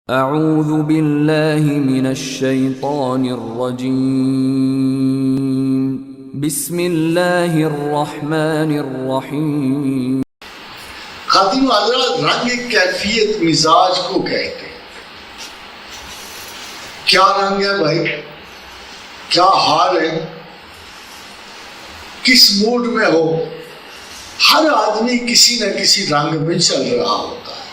اعوذ باللہ من الشیطان الرجیم بسم اللہ الرحمن الرحیم۔ خاتون حضرات، رنگ کیفیت مزاج کو کہتے ہیں۔ کیا رنگ ہے بھائی؟ کیا حال ہے؟ کس موڈ میں ہو؟ ہر آدمی کسی نہ کسی رنگ میں چل رہا ہوتا ہے۔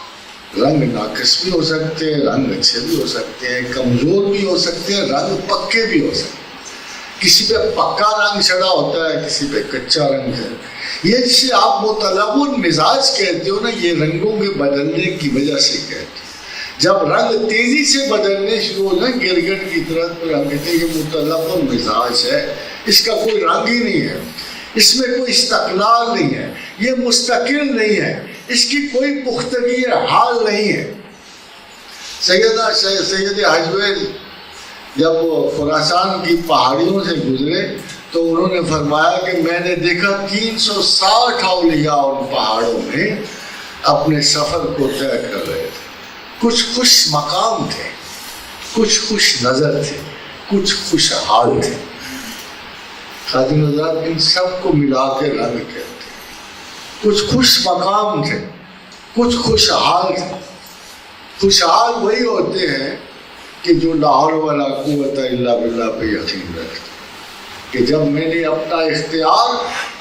رنگ ناقص بھی ہو سکتے ہیں، رنگ اچھے بھی ہو سکتے ہیں، کمزور بھی ہو سکتے ہیں، رنگ پکے بھی ہو سکتے ہیں۔ کسی پہ پکا رنگ چڑھا ہوتا ہے، کسی پہ کچا رنگ ہے۔ یہ جسے آپ متلون مزاج کہتے ہو نا، یہ رنگوں کے بدلنے کی وجہ سے کہتے ہیں۔ جب رنگ تیزی سے بدلنے شروع ہو جائیں گرگٹ کی طرح، تو ہم کہتے ہیں یہ متلون مزاج ہے، اس کا کوئی رنگ ہی نہیں ہے، اس میں کوئی استقلال نہیں ہے، یہ مستقل نہیں ہے، اس کی کوئی پختگی حال نہیں ہے۔ سید حجویل جب وہ خراسان کی پہاڑیوں سے گزرے تو انہوں نے فرمایا کہ میں نے دیکھا 360 اولیاء ان پہاڑوں میں اپنے سفر کو طے کر رہے تھے۔ کچھ خوش مقام تھے، کچھ خوش نظر تھے، کچھ خوش حال تھے۔ خاتون حضرات، ان سب کو ملا کے رنگ کہتے ہیں۔ کچھ خوش مقام تھے، کچھ خوشحال تھے۔ خوشحال وہی ہوتے ہیں کہ جو لا حول ولا قوت الا باللہ پہ یقین رکھتے کہ جب میں نے اپنا اختیار،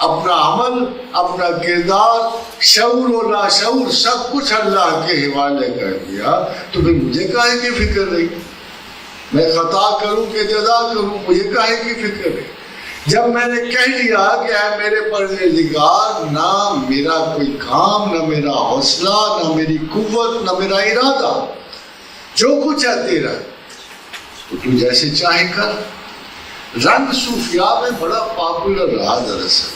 اپنا عمل، اپنا کردار، شعور و لاشعور سب کچھ اللہ کے حوالے کر دیا، تو پھر مجھے کاہے کی فکر رہی؟ میں خطا کروں کہ جزا کروں، مجھے کاہے کی فکر رہی؟ جب میں نے کہہ لیا کہ اے میرے پروردگار، نہ میرا کوئی کام، نہ میرا حوصلہ، نہ میری قوت، نہ میرا ارادہ، جو کچھ ہے تیرا، تو تو جیسے چاہے کر۔ رنگ صوفیاء میں بڑا پاپولر رہا، دراصل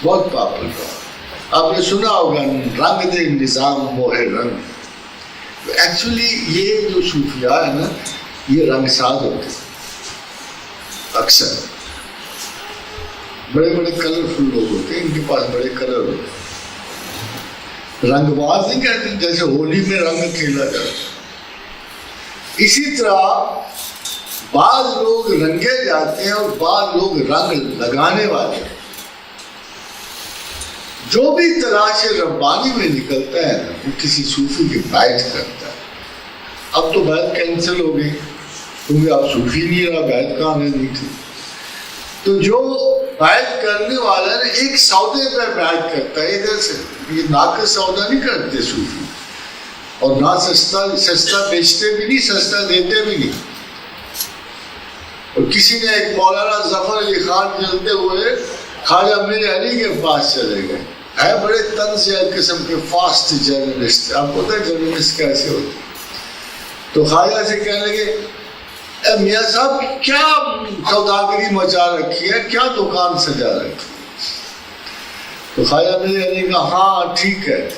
بہت پاپولر رہا۔ آپ نے سنا ہوگا رنگ دے نظام موہ رنگ۔ ایکچولی یہ جو صوفیاء ہے نا، یہ رنگ ساز ہوتے ہیں اکثر۔ بڑے بڑے کلرفل لوگ ہوتے ہیں، ان کے پاس بڑے کلر ہوتے ہیں۔ رنگ باز نہیں کہتے جیسے ہولی میں رنگ کھیلا جاتا ہے۔ اسی طرح بعض لوگ رنگے جاتے ہیں اور بعض لوگ رنگ لگانے والے ہیں۔ جو بھی تلاش ربانی میں نکلتا ہے نا، وہ کسی صوفی کی بیعت کرتا ہے۔ اب تو بیعت کینسل ہو گئی کیونکہ اب صوفی نہیں رہا، بیعت کہاں رہنی تھی۔ تو جو بیعت کرنے والا ہے ایک سودے پہ بیعت کرتا ہے، ادھر سے یہ ناقص سودا نہیں کرتے صوفی، اور نہ سستا بیچتے بھی نہیں، سستا دیتے بھی نہیں۔ اور کسی نے ایک مولانا ظفر علی خان چلتے ہوئے خواجہ امیر علی کے پاس چلے گئے، ہے بڑے طنز ایک قسم کے فاسٹ جرنلسٹ۔ آپ کو پتہ ہے جرنلسٹ کیسے ہوتے؟ تو خواجہ سے کہنے لگے، اے میاں صاحب کیا سوداگری مچا رکھی ہے، کیا دکان سجا رکھی ہے؟ تو خواجہ امیر علی کہا، ہاں ٹھیک ہے،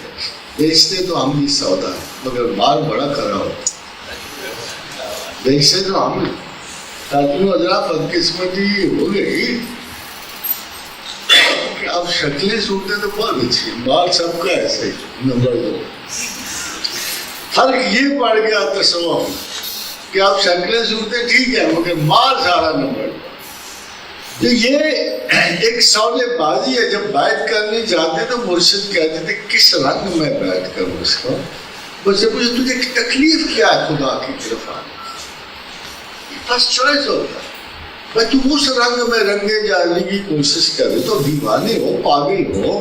بیچتے تو ہم بھی سودا ہے مگر مال بڑا کرا ہوتا، بیچتے تو ہم بھی۔ تاکہ حضرات بدقسمتی ہو گئی کہ اب شکلیں صورتیں تو بہت اچھی، مال سب کا ایسے ہی نمبر 2۔ فرق یہ پڑ گیا تصوف کہ اب شکلیں صورتیں ٹھیک ہے مگر مال سارا نمبر 2۔ تو یہ ایک سودے بازی ہے۔ جب بیعت کرنے جاتے تو مرشد کہتے تھے کس رنگ میں بیعت کروں اس کو؟ مجھ سے پوچھے تجھے تکلیف کیا ہے خدا کی طرف آنے؟ بس چوائس ہوتا ہے بھائی، تم اس رنگ میں رنگے جانے کی کوشش کرے تو دیوانے ہو، پاگل ہو،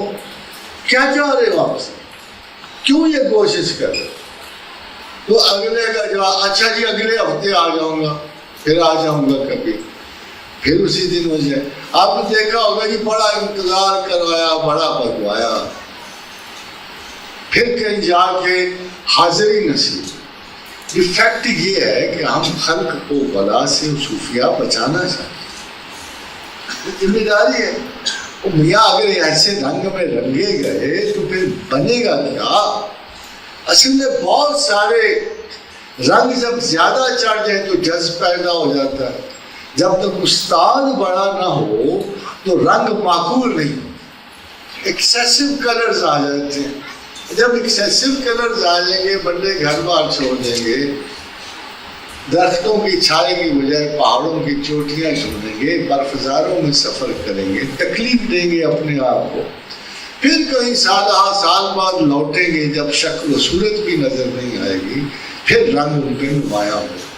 کیا چاہ رہے ہو آپ سے؟ کیوں یہ کوشش کر رہے؟ تو اگلے کا جواب، اچھا جی اگلے ہفتے آ جاؤں گا، پھر آ جاؤں گا کبھی، پھر اسی دن ہو جائے۔ آپ نے دیکھا ہوگا کہ بڑا انتظار کروایا، بڑا بگوایا، پھر کہیں جا کے حاضری نصیب۔ فیکٹ یہ ہے کہ ہم خلق کو بلا سے صوفیاء بچانا چاہتے ہیں، ذمہ داری ہے۔ میاں اگر ایسے رنگ میں رنگے گئے تو پھر بنے گا کیا؟ اصل میں بہت سارے رنگ جب زیادہ چڑھ جائے تو جذب پیدا ہو جاتا ہے۔ جب تک استاد بڑا نہ ہو تو رنگ معقول نہیں، ایکسیسو کلرز آ جاتے ہیں۔ جب ایکسیسو کلرز آ جائیں گے بندے گھر بار چھوڑ دیں گے، درختوں کی چھائے کی بجائے پہاڑوں کی چوٹیاں چھوڑیں گے، برفزاروں میں سفر کریں گے، تکلیف دیں گے اپنے آپ کو، پھر کئی سال بعد لوٹیں گے جب شکل و صورت بھی نظر نہیں آئے گی، پھر رنگ ان پہ نمایاں ہوگا۔